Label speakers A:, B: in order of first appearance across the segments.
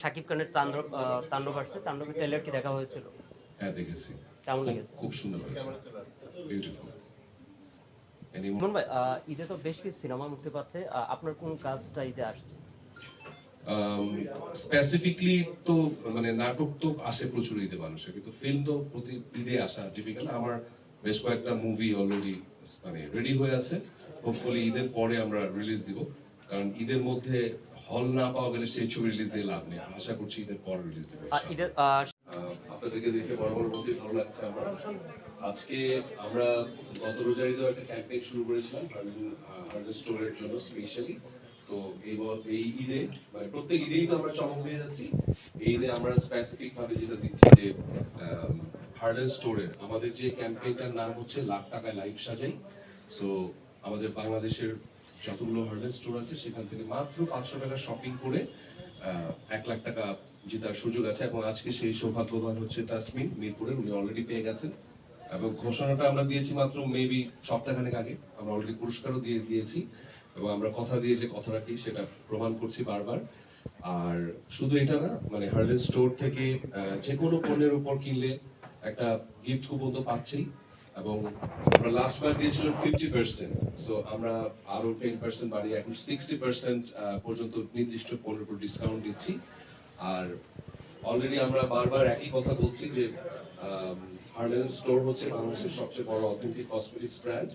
A: শাকিব খানের তাণ্ডব আসছে, তাণ্ডবের ট্রেলার কি দেখা হয়েছিল?
B: হ্যাঁ দেখেছি।
A: কেমন লেগেছে?
B: খুব সুন্দর হয়েছে, বিউটিফুল।
A: ইমন ভাই, ঈদে তো বেশ কিছু সিনেমা মুক্তি পাচ্ছে, আপনার কোন কাজটা ঈদে আসছে?
B: স্পেসিফিকলি তো মানে নাটক তো আসে প্রচুর ঈদে মানুষের, কিন্তু ফিল্ম তো প্রতি ঈদে আসা ডিফিকাল্ট। আমার বেশ কয়েকটা মুভি অলরেডি মানে রেডি হয়ে আছে, হোপফুলি ঈদের পরে আমরা রিলিজ দিব। কারণ ঈদের মধ্যে হল না পাওয়া গেলে সেই ছবি রিলিজ দিয়ে লাভ নেই। আশা করছি ঈদের পর রিলিজ দিব।
A: ঈদের
B: আপনাদেরকে দেখে বড় বড় মধ্যে ভালো লাগছে আমার। আজকে আমরা গত রোজার ঈদে একটা ক্যাম্পেইন শুরু করেছিলাম হার্ডওয়্যার স্টোরের জন্য স্পেশালি। তো এই ঈদে মানে প্রত্যেক ঈদেই তো আমরা চমক দিয়ে যাচ্ছি। এই ঈদে আমরা স্পেসিফিক ভাবে যেটা দিচ্ছি যে হার্ডওয়্যার স্টোরের আমাদের যে ক্যাম্পেইনটার নাম হচ্ছে লাখ টাকায় লাইফ সাজাই। সো আমাদের বাংলাদেশের যতগুলো হার্ডওয়্যার স্টোর আছে সেখান থেকে মাত্র 500 টাকা শপিং করে 1 লাখ টাকা জেতার সুযোগ আছে। এবং আজকে সেই সৌভাগ্যবান হচ্ছে তাসমিন মিরপুরের, উনি অলরেডি পেয়ে গেছেন। এবং ঘোষণাটা আমরা দিয়েছি মাত্র মেবি সপ্তাহখানেক আগে। আমরা অলরেডি পুরস্কারও দিয়েছি এবং আমরা কথা দিয়ে যে কথাটা কি সেটা প্রমাণ করছি বারবার। আর শুধু এটা না, মানে হার্ডওয়্যার স্টোর থেকে যে কোনো পণ্যের উপর কিনলে একটা গিফট কুপন তো পাচ্ছেই। এবং আমরা লাস্ট বার দিয়েছিলাম 50%, সো আমরা আরো 10% বাড়িয়ে এখন 60% পর্যন্ত নির্দিষ্ট পণ্যের উপর ডিসকাউন্ট দিচ্ছি। আর অলরেডি আমরা বারবার একই কথা বলছি যে হার্ডওয়্যার স্টোর হচ্ছে বাংলাদেশের সবচেয়ে বড় অথেন্টিক কসমেটিক্স ব্র্যান্ড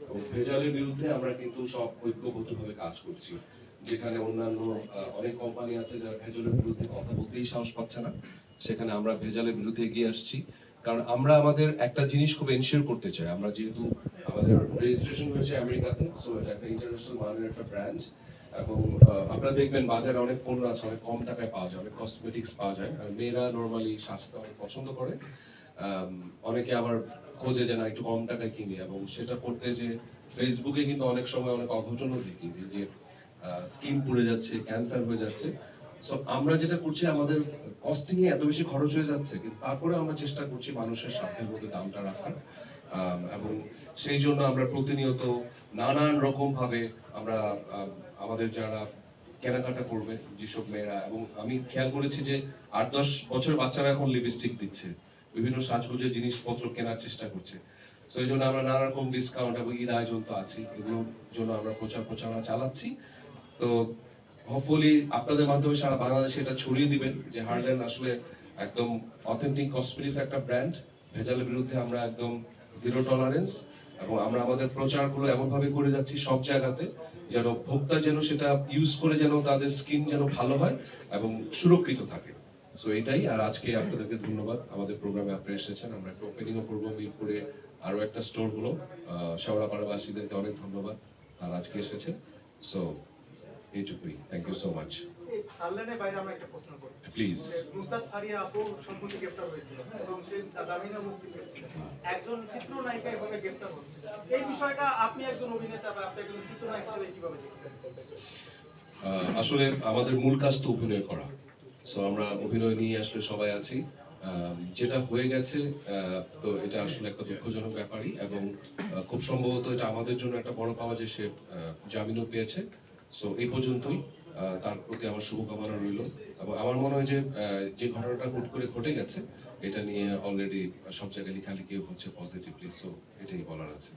B: এবং ভেজালের বিরুদ্ধে আমরা কিন্তু সব ঐক্যবদ্ধভাবে কাজ করছি। যেখানে অন্যান্য অনেক কোম্পানি আছে যারা ভেজালের বিরুদ্ধে কথা বলতেই সাহস পাচ্ছে না, সেখানে আমরা ভেজালের বিরুদ্ধে এগিয়ে আসছি। কারণ আমরা আমাদের একটা জিনিস খুব এনশিওর করতে চাই, আমরা যেহেতু আমাদের রেজিস্ট্রেশন হয়েছে আমেরিকাতে, সো এটা একটা ইন্টারন্যাশনাল মানের একটা ব্র্যান্ড। এবং আপনারা দেখবেন বাজারে অনেক পণ্য আছে অনেক কম টাকায় পাওয়া যায়, অনেক কসমেটিক্স পাওয়া যায়। আর মেয়েরা নর্মালি স্বাস্থ্য অনেক পছন্দ করে, অনেকে আবার খোঁজে যে না একটু কম টাকায় কিনি। এবং সেটা করতে যে ফেসবুকে কিন্তু অনেক সময় অনেক অঘটনও দেখি যে স্কিন পুড়ে যাচ্ছে, ক্যান্সার হয়ে যাচ্ছে। সো আমরা যেটা করছি, আমাদের কস্টিং এ এত বেশি খরচ হয়ে যাচ্ছে, কিন্তু তারপরে আমরা চেষ্টা করছি মানুষের সাধ্যের মধ্যে দামটা রাখার। এবং সেই জন্য আমরা প্রতিনিয়ত নানান রকম ভাবে আমরা আমাদের যারা কেনাকাটা করবে যেসব মেয়েরা, এবং আমি খেয়াল করেছি যে 8-10 বছর বাচ্চারা এখন লিপস্টিক দিচ্ছে, বিভিন্ন সাজগোজের জিনিসপত্র কেনার চেষ্টা করছে। সো এই জন্য আমরা নানা রকম ডিসকাউন্ট এবং ঈদ আয়োজন তো আছে, এগুলোর জন্য আমরা প্রচারণা চালাচ্ছি। তো হোপফুলি আপনাদের মাধ্যমে সারা বাংলাদেশে এটা ছড়িয়ে দিবেন যে হার্ডল্যান্ড আসলে একদম অথেন্টিক কসমেটিক্স একটা ব্র্যান্ড। ভেজালের বিরুদ্ধে আমরা একদম জিরো টলারেন্স। এবং আমরা আমাদের প্রচারগুলো এমন ভাবে করে যাচ্ছি সব জায়গাতে যেন ভোক্তা যেন সেটা ইউজ করে যেন তাদের স্কিন যেন ভালো হয় এবং সুরক্ষিত থাকে। সো এটাই। আর আজকে আপনাদেরকে ধন্যবাদ, আমাদের প্রোগ্রামে আপনারা এসেছেন। আমরা একটা ওপেনিংও করবো মিরপুরে আরো একটা স্টোর হলো। শেওড়াপাড়াবাসীদেরকে অনেক ধন্যবাদ আর আজকে এসেছে। সো এইটুকুই। Thank you so much.
C: আল্লাহনের বাইরে আমরা একটা প্রশ্ন করি
B: প্লিজ।
C: নুসরাত ফারিয়া আপু সম্প্রতি গ্রেফতার হয়েছিল এবং সে জামিনে মুক্তি পেয়েছিলেন। একজন চিত্রনায়িকা এভাবে গ্রেফতার হচ্ছে, এই বিষয়টা আপনি একজন অভিনেতা বা আপনি একজন চিত্রনায়ক হিসেবে কিভাবে দেখছেন?
B: আসলে আমাদের মূল কাজ তো অভিনয় করা। সো আমরা অভিনয় নিয়ে আসলে সবাই আছি। যেটা হয়ে গেছে তো এটা আসলে একটা দুঃখজনক ব্যাপারই। এবং খুব সম্ভবত এটা আমাদের জন্য একটা বড় পাওয়া যে সে জামিনও পেয়েছে। সো এই পর্যন্তই। তার প্রতি আমার শুভকামনা রইল। এবং আমার মনে হয় যে যে ঘটনাটা হুট করে ঘটে গেছে এটা নিয়ে অলরেডি সব জায়গায় লেখালেখিও হচ্ছে পজিটিভলি। সো এটাই বলার আছে।